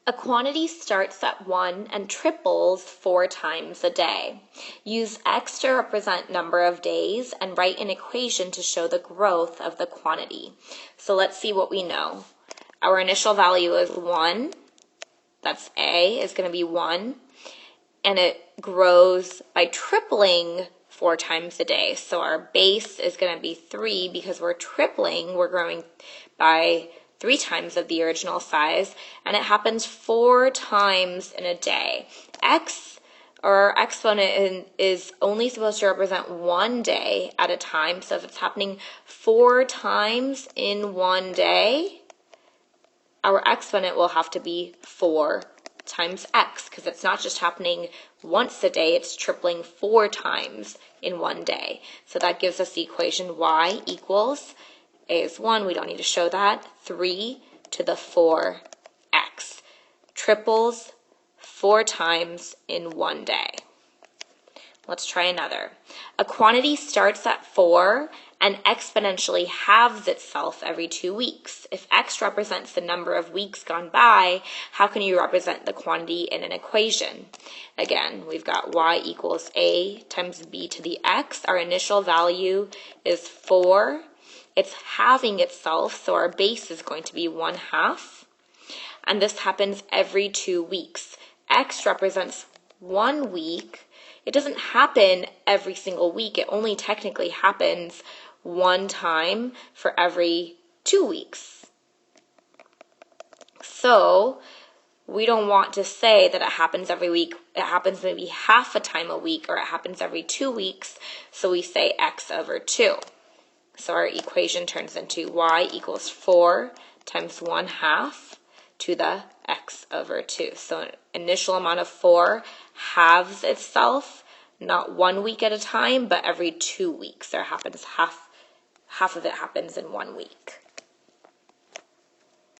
A quantity starts at 1 and triples 4 times a day. Use x to represent number of days and write an equation to show the growth of the quantity. So let's see what we know. Our initial value is 1. That's A, is going to be 1. And it grows by tripling 4 times a day. So our base is going to be 3 because we're tripling. We're growing by 3 times of the original size, and it happens 4 times in a day. X, or our exponent, is only supposed to represent 1 day at a time, so if it's happening 4 times in 1 day, our exponent will have to be 4 times x, because it's not just happening once a day, it's tripling 4 times in 1 day. So that gives us the equation y equals, A is 1, we don't need to show that, 3 to the 4x. Triples 4 times in 1 day. Let's try another. A quantity starts at 4 and exponentially halves itself every 2 weeks. If x represents the number of weeks gone by, how can you represent the quantity in an equation? Again, we've got y equals a times b to the x. Our initial value is 4. It's halving itself, so our base is going to be 1/2. And this happens every 2 weeks. X represents 1 week. It doesn't happen every single week. It only technically happens 1 time for every 2 weeks. So we don't want to say that it happens every week. It happens maybe half a time a week, or it happens every 2 weeks. So we say x over 2. So our equation turns into y equals 4 times 1/2 to the x over 2. So an initial amount of 4 halves itself, not 1 week at a time, but every 2 weeks. There happens half of it happens in 1 week.